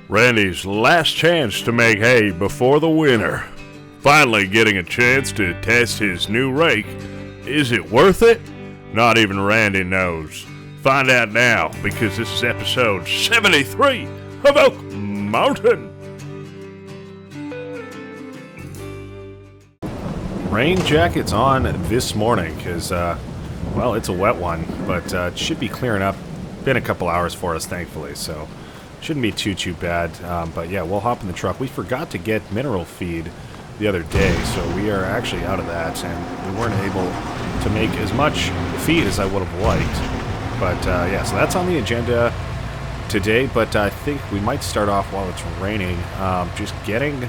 Randy's last chance to make hay before the winter. Finally getting a chance to test his new rake. Is it worth it? Not even Randy knows. Find out now, because this is episode 73 of Oak Mountain. Rain jacket's on this morning, because, well, it's a wet one, but it should be clearing up. Been a couple hours for us, thankfully, so shouldn't be too bad. But yeah, we'll hop in the truck. We forgot to get mineral feed the other day, so we are actually out of that, and we weren't able to make as much feed as I would have liked. But yeah, so that's on the agenda today, but I think we might start off while it's raining, just getting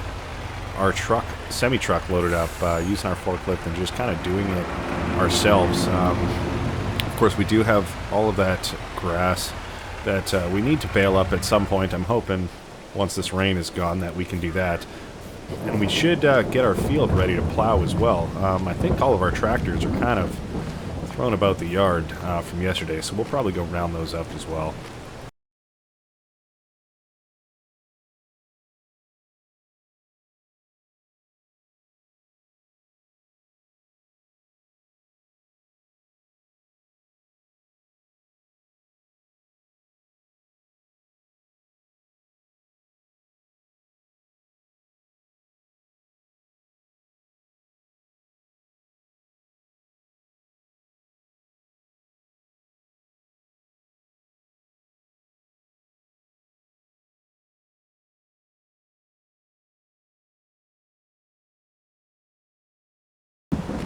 our truck, semi-truck loaded up, using our forklift and just kind of doing it ourselves. Of course, we do have all of that grass that we need to bale up at some point. I'm hoping once this rain is gone that we can do that. And we should get our field ready to plow as well. I think all of our tractors are kind of thrown about the yard from yesterday, so we'll probably go round those up as well.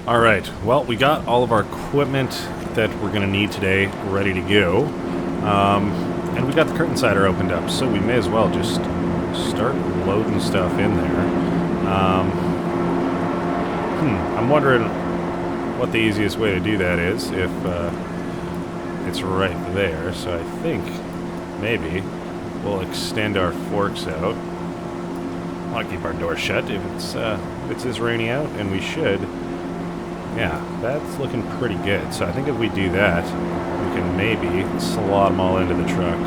Alright, well, we got all of our equipment that we're going to need today ready to go. And we got the curtain cider opened up, so we may as well just start loading stuff in there. I'm wondering what the easiest way to do that is, if it's right there. So I think maybe we'll extend our forks out. I'll keep our door shut if it's this rainy out, and we should. Yeah, that's looking pretty good. So I think if we do that, we can maybe slot them all into the truck.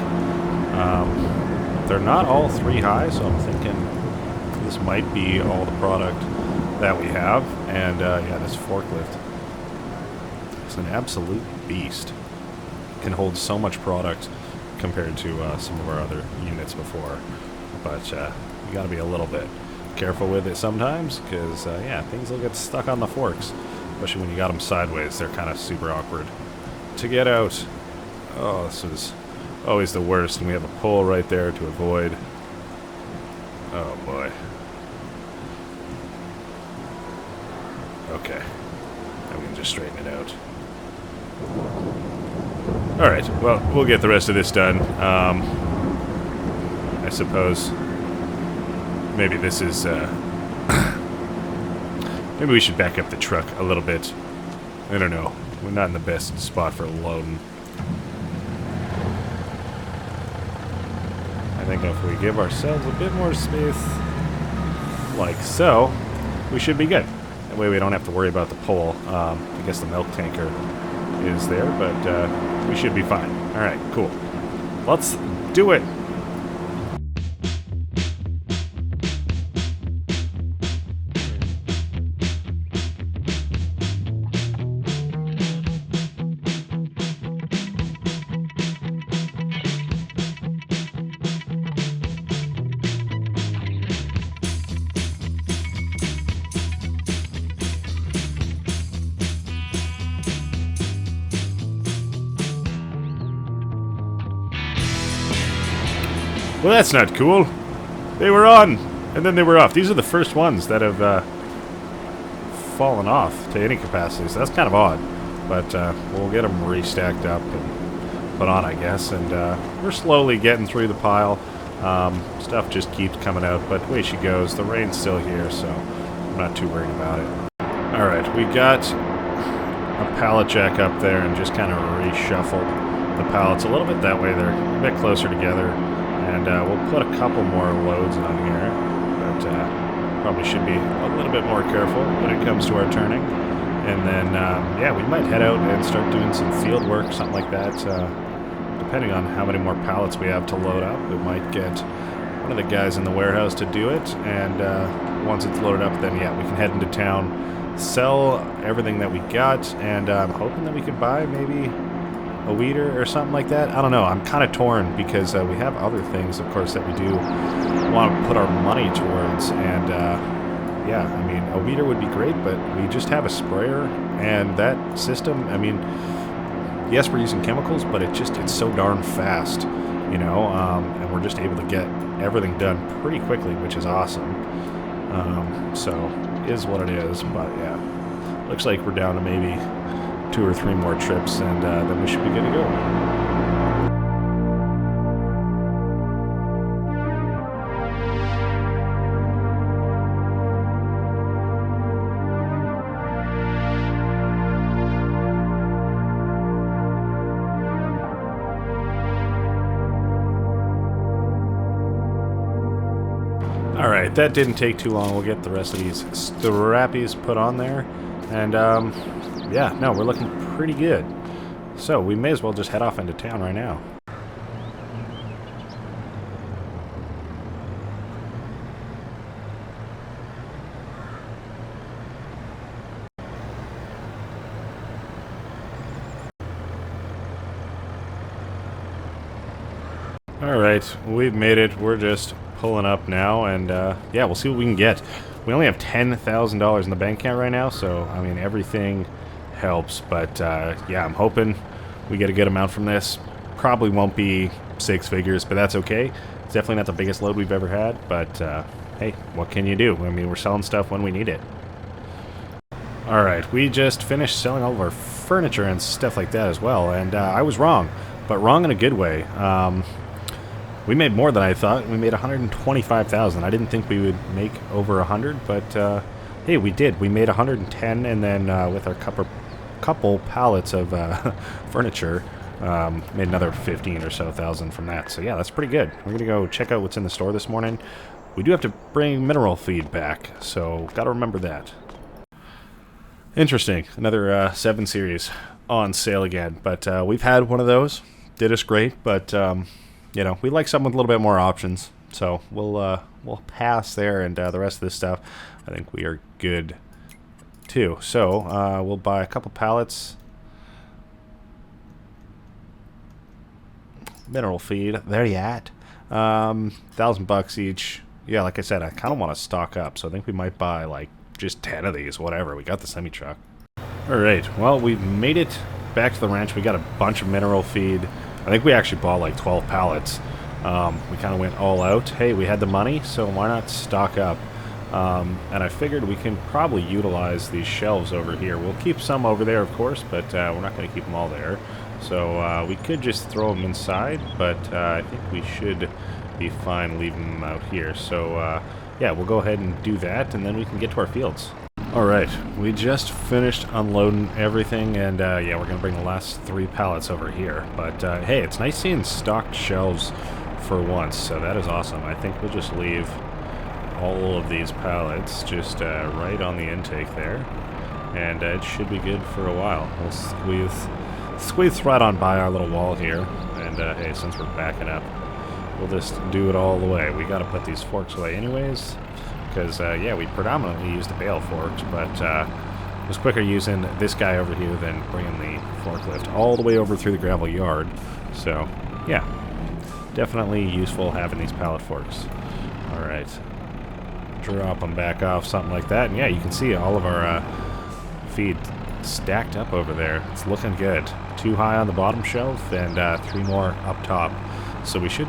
They're not all 3 high, so I'm thinking this might be all the product that we have. And yeah, this forklift, it's an absolute beast. It can hold so much product compared to some of our other units before. But you got to be a little bit careful with it sometimes, because yeah, things will get stuck on the forks. Especially when you got them sideways, they're kind of super awkward to get out. Oh, this is always the worst, and we have a pole right there to avoid. Oh boy. Okay. Now we can just straighten it out. Alright, well, we'll get the rest of this done. I suppose maybe this is... maybe we should back up the truck a little bit. I don't know. We're not in the best spot for loading. I think if we give ourselves a bit more space, like so, we should be good. That way we don't have to worry about the pole. I guess the milk tanker is there, but we should be fine. Alright, cool. Let's do it! Well, that's not cool. They were on, and then they were off. These are the first ones that have fallen off to any capacity, so that's kind of odd. But we'll get them restacked up and put on, I guess. And we're slowly getting through the pile. Stuff just keeps coming out, but away she goes. The rain's still here, so I'm not too worried about it. Alright, we got a pallet jack up there and just kind of reshuffled the pallets a little bit. That way they're a bit closer together. And we'll put a couple more loads on here, but probably should be a little bit more careful when it comes to our turning. And then, yeah, we might head out and start doing some field work, something like that. Depending on how many more pallets we have to load up, we might get one one of the guys in the warehouse to do it, and once it's loaded up, then yeah, we can head into town, sell everything that we got, and I'm hoping that we could buy maybe a weeder or something like that. I don't know. I'm kind of torn because we have other things, of course, that we do want to put our money towards, and yeah, I mean, a weeder would be great, but we just have a sprayer, and that system, I mean, yes, we're using chemicals, but it's so darn fast, you know, and we're just able to get everything done pretty quickly, which is awesome. So, is what it is, but yeah, looks like we're down to maybe 2 or 3 more trips, and then we should be good to go. Alright, that didn't take too long. We'll get the rest of these strappies put on there. And, yeah, no, we're looking pretty good. So, we may as well just head off into town right now. Alright, we've made it. We're just pulling up now, and yeah, we'll see what we can get. We only have $10,000 in the bank account right now, so I mean, everything helps, but yeah, I'm hoping we get a good amount from this. Probably won't be 6 figures, but that's okay. It's definitely not the biggest load we've ever had, but hey, what can you do? I mean, we're selling stuff when we need it. Alright, we just finished selling all of our furniture and stuff like that as well, and I was wrong, but wrong in a good way. We made more than I thought. We made $125,000. I didn't think we would make over 100, but hey, we did. We made 110, and then with our couple pallets of furniture, made another 15 or so thousand from that. So yeah, that's pretty good. We're gonna go check out what's in the store this morning. We do have to bring mineral feed back, so got to remember that. Interesting. Another 7 Series on sale again, but we've had one of those. Did us great, but you know, we like something with a little bit more options, so we'll pass there, and the rest of this stuff, I think we are good too. So we'll buy a couple pallets, mineral feed. There you at. $1,000 each. Yeah, like I said, I kind of want to stock up, so I think we might buy like just 10 of these. Whatever. We got the semi truck. All right. Well, we've made it back to the ranch. We got a bunch of mineral feed. I think we actually bought like 12 pallets. We kind of went all out. Hey, we had the money, so why not stock up? And I figured we can probably utilize these shelves over here. We'll keep some over there, of course, but we're not going to keep them all there. So we could just throw them inside, but I think we should be fine leaving them out here. So yeah, we'll go ahead and do that, and then we can get to our fields. Alright, we just finished unloading everything, and yeah, we're going to bring the last 3 pallets over here. But hey, it's nice seeing stocked shelves for once, so that is awesome. I think we'll just leave all of these pallets just right on the intake there, and it should be good for a while. We'll squeeze right on by our little wall here, and hey, since we're backing up, we'll just do it all the way. We got to put these forks away anyways, because yeah, we predominantly use the bale forks, but it was quicker using this guy over here than bringing the forklift all the way over through the gravel yard. So yeah, definitely useful having these pallet forks. Alright, drop them back off, something like that, and yeah, you can see all of our feed stacked up over there. It's looking good. 2 high on the bottom shelf, and 3 more up top, so we should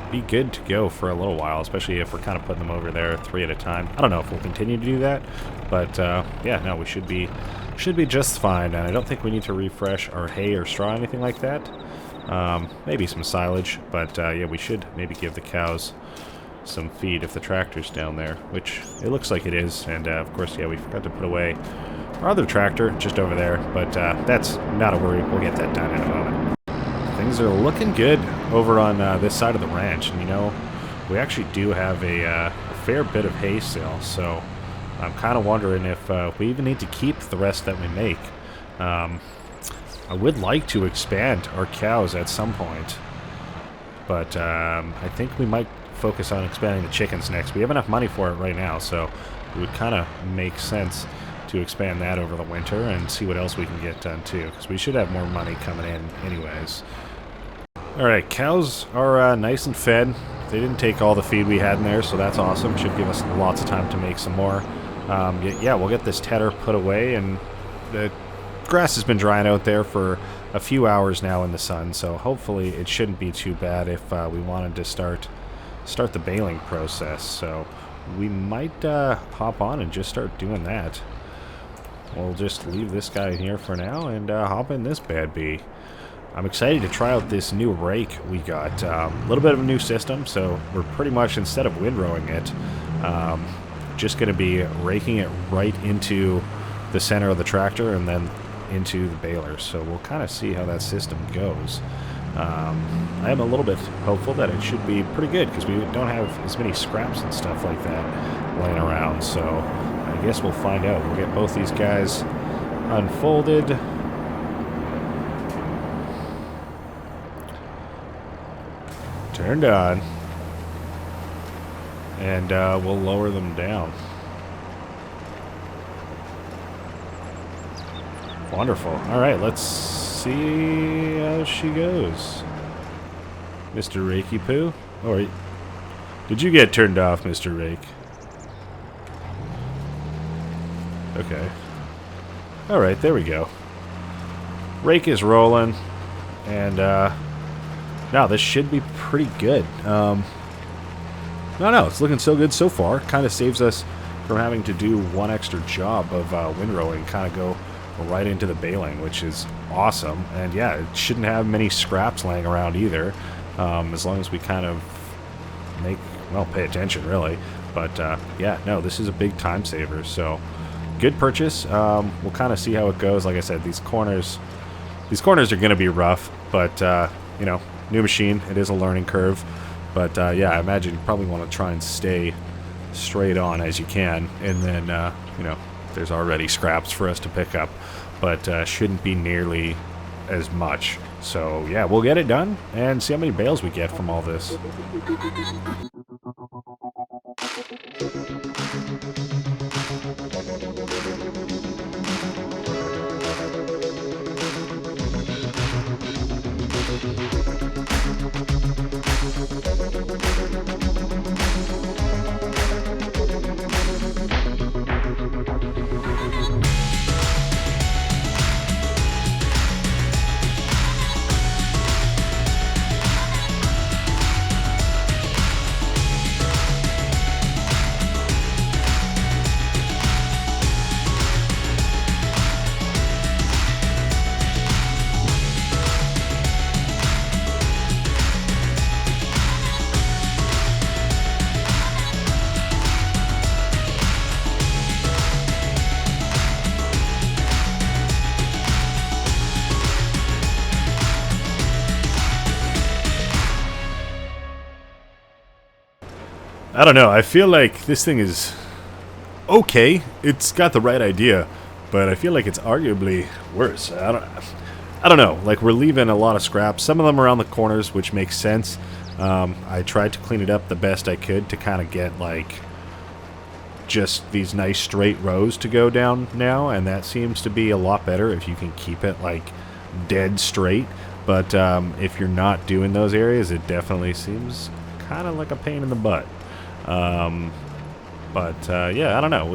be good to go for a little while, especially if we're kind of putting them over there 3 at a time. I don't know if we'll continue to do that, but yeah, no, we should be just fine, and I don't think we need to refresh our hay or straw or anything like that. Maybe some silage, but yeah, we should maybe give the cows some feed if the tractor's down there, which it looks like it is, and of course, yeah, we forgot to put away our other tractor just over there, but that's not a worry. We'll get that done in a moment. Things are looking good over on this side of the ranch, and you know, we actually do have a fair bit of hay still, so I'm kind of wondering if we even need to keep the rest that we make. I would like to expand our cows at some point, but I think we might focus on expanding the chickens next. We have enough money for it right now, so it would kind of make sense to expand that over the winter and see what else we can get done too, because we should have more money coming in anyways. Alright, cows are nice and fed. They didn't take all the feed we had in there, so that's awesome. Should give us lots of time to make some more. Yeah, we'll get this tedder put away, and the grass has been drying out there for a few hours now in the sun, so hopefully it shouldn't be too bad if we wanted to start the baling process. So we might hop on and just start doing that. We'll just leave this guy here for now and hop in this bad bee. I'm excited to try out this new rake we got. A little bit of a new system, so we're pretty much, instead of windrowing it, just going to be raking it right into the center of the tractor and then into the baler. So we'll kind of see how that system goes. I am a little bit hopeful that it should be pretty good because we don't have as many scraps and stuff like that laying around. So I guess we'll find out. We'll get both these guys unfolded. Turned on. And we'll lower them down. Wonderful. Alright, let's see how she goes. Mr. Rakey Poo? Or did you get turned off, Mr. Rake? Okay. Alright, there we go. Rake is rolling. And now this should be pretty good. No, it's looking so good so far. Kind of saves us from having to do one extra job of windrowing, kind of go right into the baling, which is awesome. And yeah, it shouldn't have many scraps laying around either, as long as we kind of pay attention really. But yeah, no, this is a big time saver, so good purchase. We'll kind of see how it goes. Like I said, these corners are going to be rough, but you know, new machine, it is a learning curve. But yeah, I imagine you probably want to try and stay straight on as you can, and then you know, there's already scraps for us to pick up, but shouldn't be nearly as much. So yeah, we'll get it done and see how many bales we get from all this. I don't know, I feel like this thing is okay. It's got the right idea, but I feel like it's arguably worse. I don't know, like we're leaving a lot of scraps, some of them around the corners, which makes sense. I tried to clean it up the best I could to kind of get like just these nice straight rows to go down now, and that seems to be a lot better if you can keep it like dead straight. But if you're not doing those areas, it definitely seems kind of like a pain in the butt. Yeah, I don't know.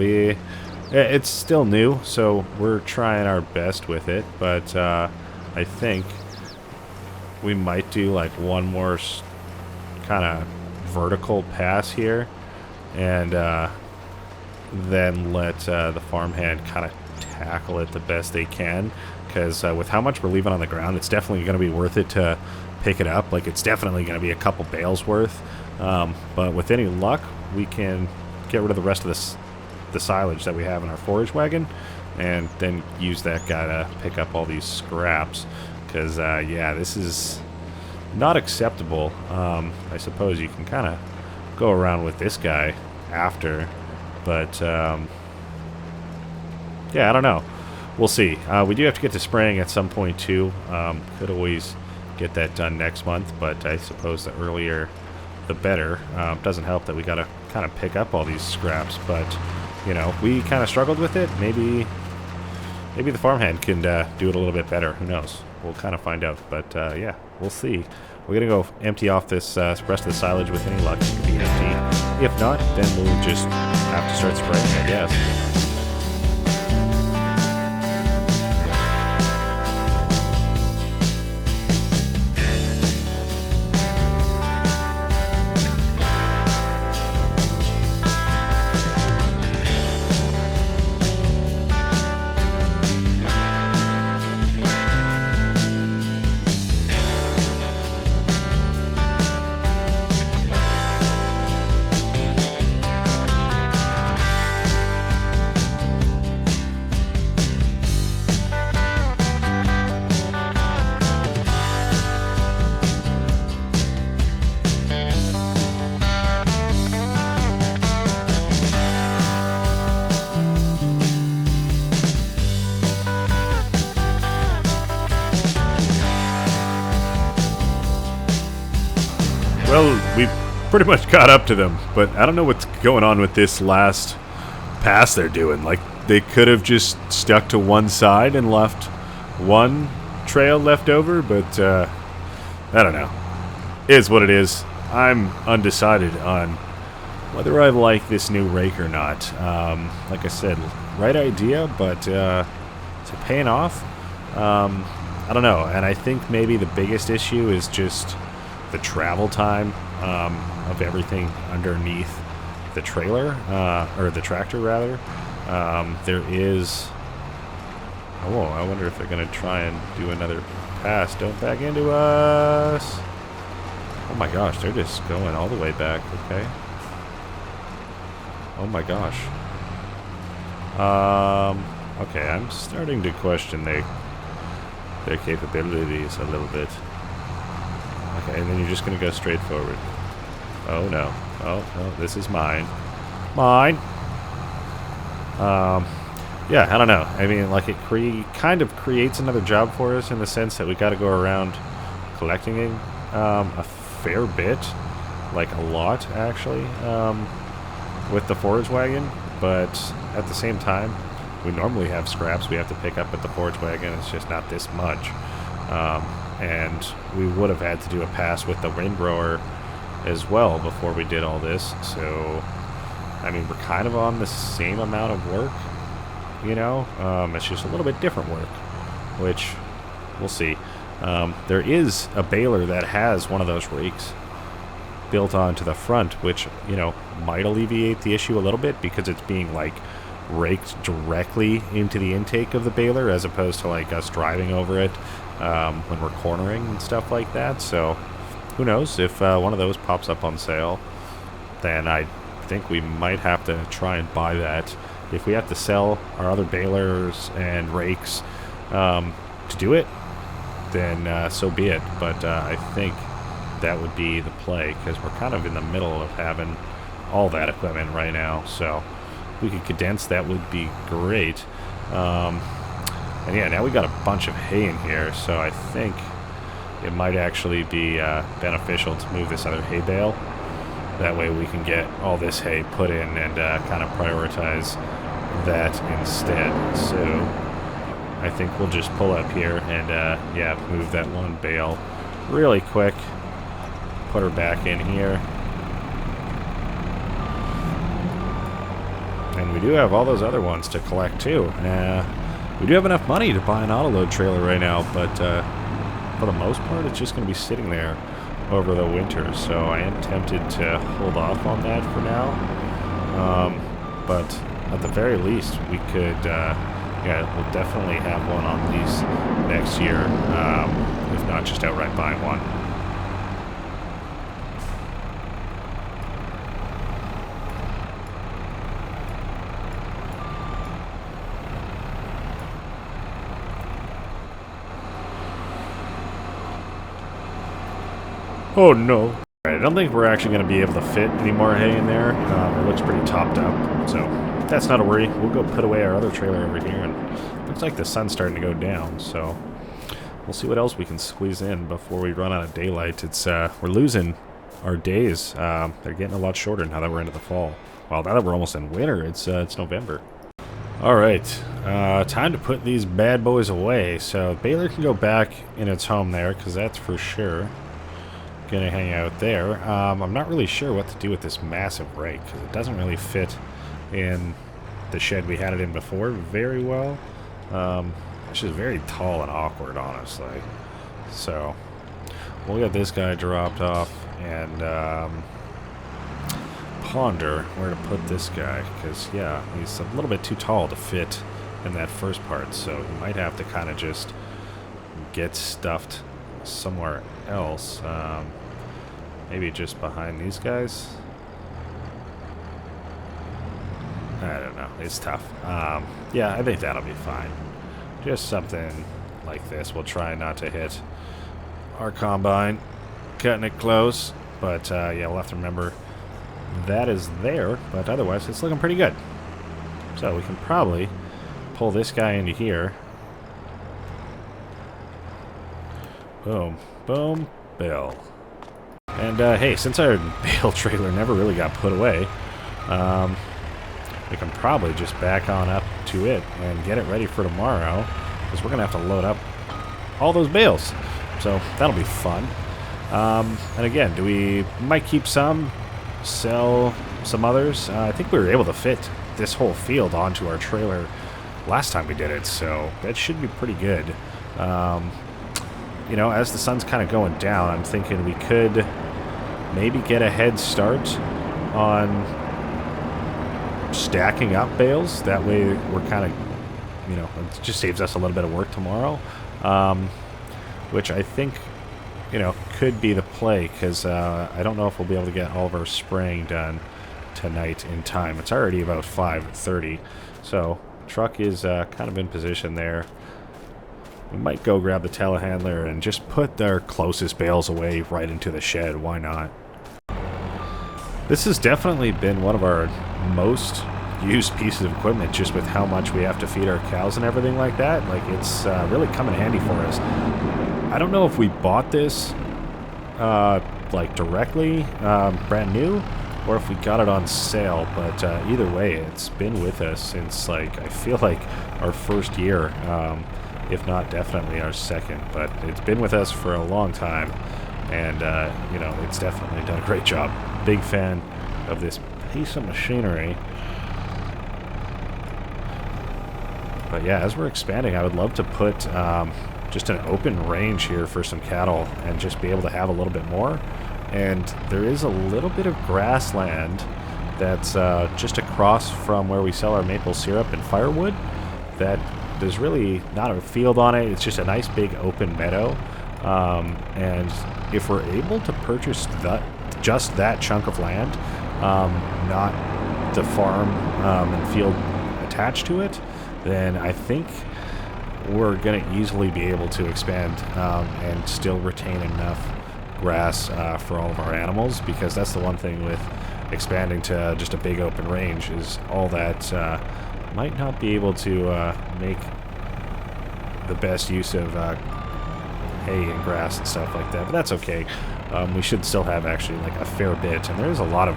It's still new, so we're trying our best with it. But I think we might do like one more kind of vertical pass here, and then let the farmhand kind of tackle it the best they can. Because with how much we're leaving on the ground, it's definitely going to be worth it to pick it up. Like, it's definitely going to be a couple bales worth. But with any luck, we can get rid of the rest of the silage that we have in our forage wagon, and then use that guy to pick up all these scraps. Because, yeah, this is not acceptable. I suppose you can kind of go around with this guy after. But, yeah, I don't know. We'll see. We do have to get to spraying at some point, too. Could always get that done next month, but I suppose the earlier the better. Doesn't help that we gotta kind of pick up all these scraps, but you know, we kind of struggled with it. Maybe the farmhand can do it a little bit better. Who knows? We'll kind of find out, but yeah, we'll see. We're gonna go empty off this rest of the silage. With any luck, it could be empty. If not, then we'll just have to start spraying, I guess. Well, we pretty much caught up to them, but I don't know what's going on with this last pass they're doing. Like, they could have just stuck to one side and left one trail left over, but I don't know. It is what it is. I'm undecided on whether I like this new rake or not. Like I said, right idea, but is it paying off? I don't know, and I think maybe the biggest issue is just the travel time of everything underneath the trailer, or the tractor rather. There is... Oh, I wonder if they're going to try and do another pass. Don't back into us! Oh my gosh, they're just going all the way back, okay. Oh my gosh. Okay, I'm starting to question their capabilities a little bit. Okay, and then you're just going to go straight forward. Oh, no. Oh, no, this is mine. Mine! Yeah, I don't know. I mean, like, it kind of creates another job for us in the sense that we got to go around collecting it a fair bit. Like, a lot, actually, with the forage wagon. But at the same time, we normally have scraps we have to pick up at the forage wagon. It's just not this much. And we would have had to do a pass with the windrower as well before we did all this. So, I mean, we're kind of on the same amount of work, you know? It's just a little bit different work, which we'll see. There is a baler that has one of those rakes built onto the front, which, you know, might alleviate the issue a little bit because it's being, like, raked directly into the intake of the baler as opposed to, like, us driving over it when we're cornering and stuff like that. So who knows, if one of those pops up on sale, then I think we might have to try and buy that. If we have to sell our other balers and rakes to do it, then so be it. But I think that would be the play because we're kind of in the middle of having all that equipment right now. So if we could condense, that would be great. And yeah, now we got a bunch of hay in here, so I think it might actually be beneficial to move this other hay bale. That way we can get all this hay put in and kind of prioritize that instead. So I think we'll just pull up here and yeah, move that one bale really quick. Put her back in here. And we do have all those other ones to collect too. We do have enough money to buy an autoload trailer right now, but for the most part, it's just going to be sitting there over the winter. So I am tempted to hold off on that for now. But at the very least, we could, yeah, we'll definitely have one on lease next year, if not just outright buy one. Oh no. Alright, I don't think we're actually going to be able to fit any more hay in there. It looks pretty topped up, so that's not a worry. We'll go put away our other trailer over here, and looks like the sun's starting to go down, so we'll see what else we can squeeze in before we run out of daylight. It's we're losing our days. They're getting a lot shorter now that we're into the fall. Well, now that we're almost in winter, it's November. All right, time to put these bad boys away. So baler can go back in its home there, because that's for sure gonna hang out there. I'm not really sure what to do with this massive rake, because it doesn't really fit in the shed we had it in before very well. It's just very tall and awkward, honestly. So we'll get this guy dropped off and ponder where to put this guy, because yeah, he's a little bit too tall to fit in that first part, so we might have to kind of just get stuffed somewhere else. Maybe just behind these guys. I don't know, it's tough. Yeah, I think that'll be fine. Just something like this. We'll try not to hit our combine, cutting it close, but yeah, we'll have to remember that is there, but otherwise it's looking pretty good. So we can probably pull this guy into here. Boom, boom, bale. And hey, since our bale trailer never really got put away, we can probably just back on up to it and get it ready for tomorrow, because we're gonna have to load up all those bales. So that'll be fun. And again, we might keep some, sell some others. I think we were able to fit this whole field onto our trailer last time we did it, so that should be pretty good. You know, as the sun's kind of going down, I'm thinking we could maybe get a head start on stacking up bales. That way we're kind of, you know, it just saves us a little bit of work tomorrow, which I think, you know, could be the play, because I don't know if we'll be able to get all of our spraying done tonight in time. It's already about 5:30, so truck is kind of in position there. We might go grab the telehandler and just put our closest bales away right into the shed. Why not? This has definitely been one of our most used pieces of equipment, just with how much we have to feed our cows and everything like that. Like, it's really come in handy for us. I don't know if we bought this like directly brand new, or if we got it on sale, but either way, it's been with us since, like, I feel like our first year, if not definitely our second. But it's been with us for a long time, and you know, it's definitely done a great job. Big fan of this piece of machinery. But yeah, as we're expanding, I would love to put just an open range here for some cattle and just be able to have a little bit more. And there is a little bit of grassland that's just across from where we sell our maple syrup and firewood. That there's really not a field on it. It's just a nice big open meadow. And if we're able to purchase just that chunk of land, not the farm and field attached to it, then I think we're going to easily be able to expand and still retain enough grass for all of our animals, because that's the one thing with expanding to just a big open range, is all that might not be able to make the best use of hay and grass and stuff like that, but that's okay. We should still have actually like a fair bit, and there's a lot of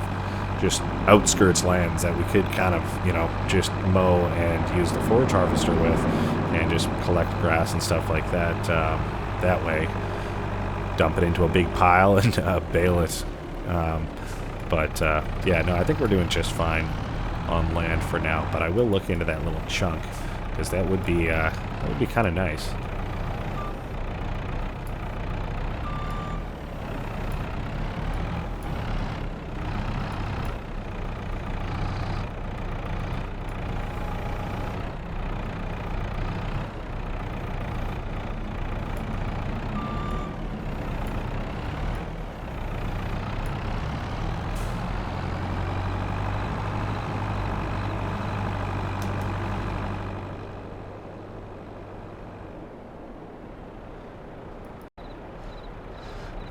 just outskirts lands that we could kind of, you know, just mow and use the forage harvester with and just collect grass and stuff like that. That way, dump it into a big pile and bale it. Yeah, no, I think we're doing just fine on land for now, but I will look into that little chunk, because that would be kind of nice.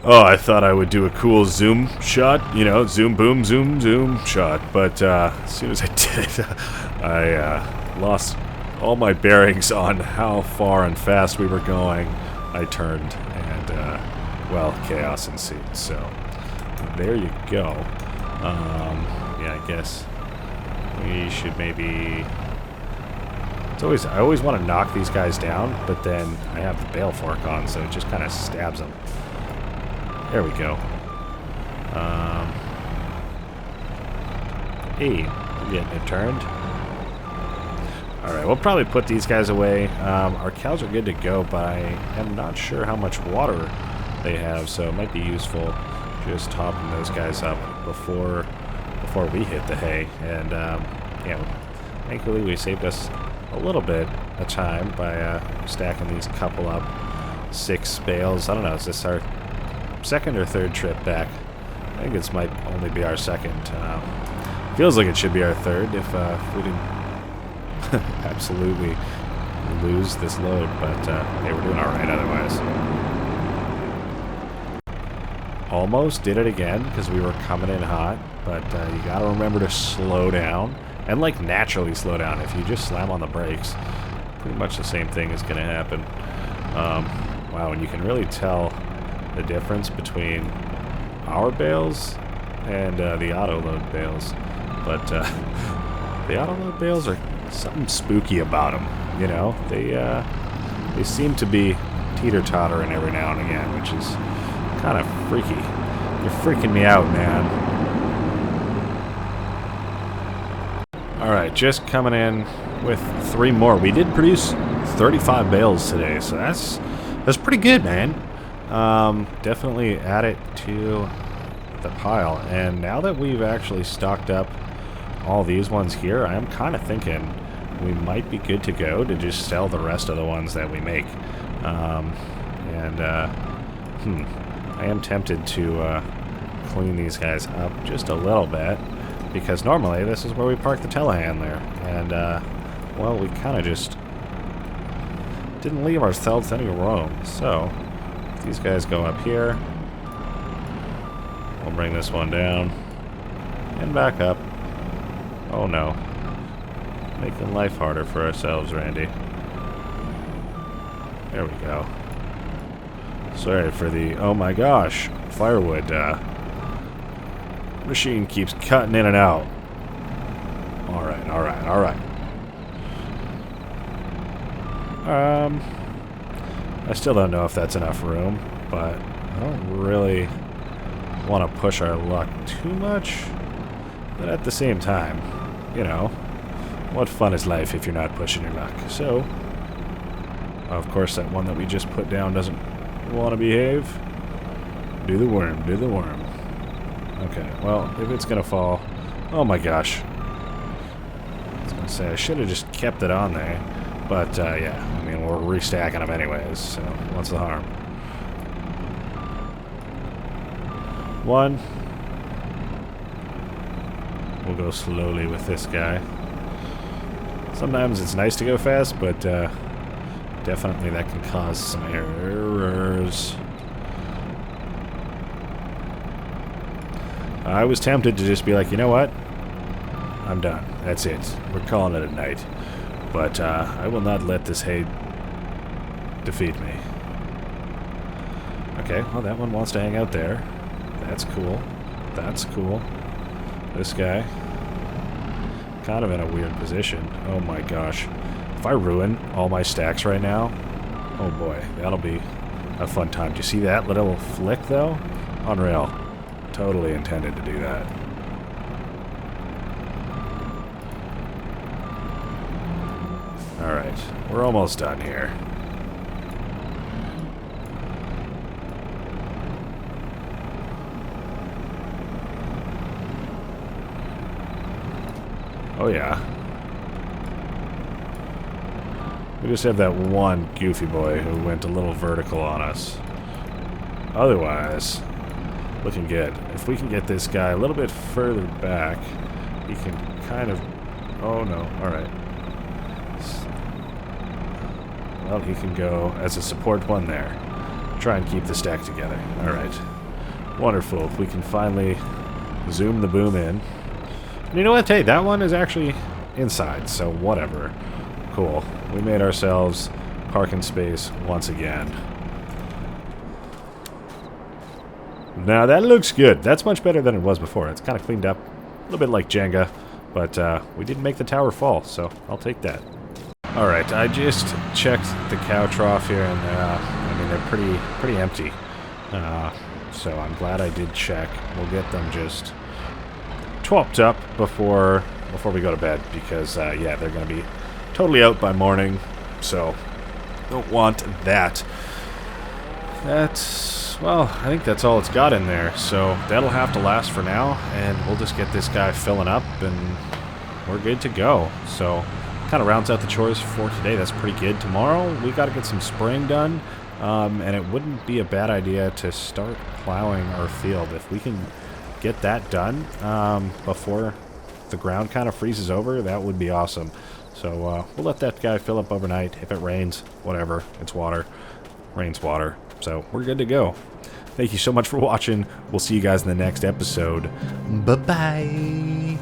Oh, I thought I would do a cool zoom shot, you know, zoom, boom, zoom, zoom shot. But as soon as I did, I lost all my bearings on how far and fast we were going. I turned and, well, chaos ensued. So there you go. Yeah, I guess we should maybe... I always want to knock these guys down, but then I have the bale fork on, so it just kind of stabs them. There we go. Hey, we're getting it turned. Alright, we'll probably put these guys away. Our cows are good to go, but I am not sure how much water they have, so it might be useful just topping those guys up before we hit the hay. And, thankfully we saved us a little bit of time by stacking these couple up. 6 bales. I don't know, is this our second or third trip back? I think this might only be our second. Feels like it should be our third if we didn't absolutely lose this load, but they were doing alright otherwise. Almost did it again because we were coming in hot, but you gotta remember to slow down. And, like, naturally slow down. If you just slam on the brakes, pretty much the same thing is going to happen. Wow, and you can really tell the difference between our bales and the auto-load bales. But the auto-load bales are something spooky about them, you know? They seem to be teeter-tottering every now and again, which is kind of freaky. You're freaking me out, man. Alright, just coming in with 3 more. We did produce 35 bales today, so that's pretty good, man. Definitely add it to the pile. And now that we've actually stocked up all these ones here, I am kind of thinking we might be good to go to just sell the rest of the ones that we make. I am tempted to clean these guys up just a little bit, because normally this is where we park the telehandler, and well, we kind of just didn't leave ourselves any room. So these guys go up here, we'll bring this one down and back up. Oh no, making life harder for ourselves, Randy. There we go. Sorry for the, oh my gosh, firewood machine keeps cutting in and out. Alright, alright, alright. I still don't know if that's enough room, but I don't really want to push our luck too much. But at the same time, you know, what fun is life if you're not pushing your luck? So, of course, that one that we just put down doesn't want to behave. Do the worm, do the worm. Okay, well, if it's gonna fall... Oh my gosh. I was gonna say, I should have just kept it on there. But, yeah, I mean, we're restacking them anyways, so what's the harm? 1. We'll go slowly with this guy. Sometimes it's nice to go fast, but definitely that can cause some errors. I was tempted to just be like, you know what? I'm done. That's it. We're calling it a night. But I will not let this hay defeat me. Okay, well, that one wants to hang out there. That's cool. That's cool. This guy, kind of in a weird position. Oh my gosh. If I ruin all my stacks right now, oh boy, that'll be a fun time. Do you see that little flick, though? Unreal. Totally intended to do that. Alright, we're almost done here. Oh yeah. We just have that one goofy boy who went a little vertical on us. Otherwise, looking good. If we can get this guy a little bit further back, he can kind of... Oh no, alright. Well, he can go as a support one there. Try and keep the stack together. Alright. Wonderful. If we can finally zoom the boom in. And you know what? Hey, that one is actually inside, so whatever. Cool. We made ourselves parking space once again. Now that looks good. That's much better than it was before. It's kind of cleaned up. A little bit like Jenga. But we didn't make the tower fall, so I'll take that. Alright, I just checked the cow trough here, and I mean, they're pretty empty. So I'm glad I did check. We'll get them just twopped up before we go to bed, because, yeah, they're going to be totally out by morning, so don't want that. Well, I think that's all it's got in there, so that'll have to last for now, and we'll just get this guy filling up, and we're good to go. So, kind of rounds out the chores for today. That's pretty good. Tomorrow, we got to get some spraying done, and it wouldn't be a bad idea to start plowing our field. If we can get that done before the ground kind of freezes over, that would be awesome. So, we'll let that guy fill up overnight. If it rains, whatever, it's water. Rain's water. So we're good to go. Thank you so much for watching. We'll see you guys in the next episode. Bye-bye.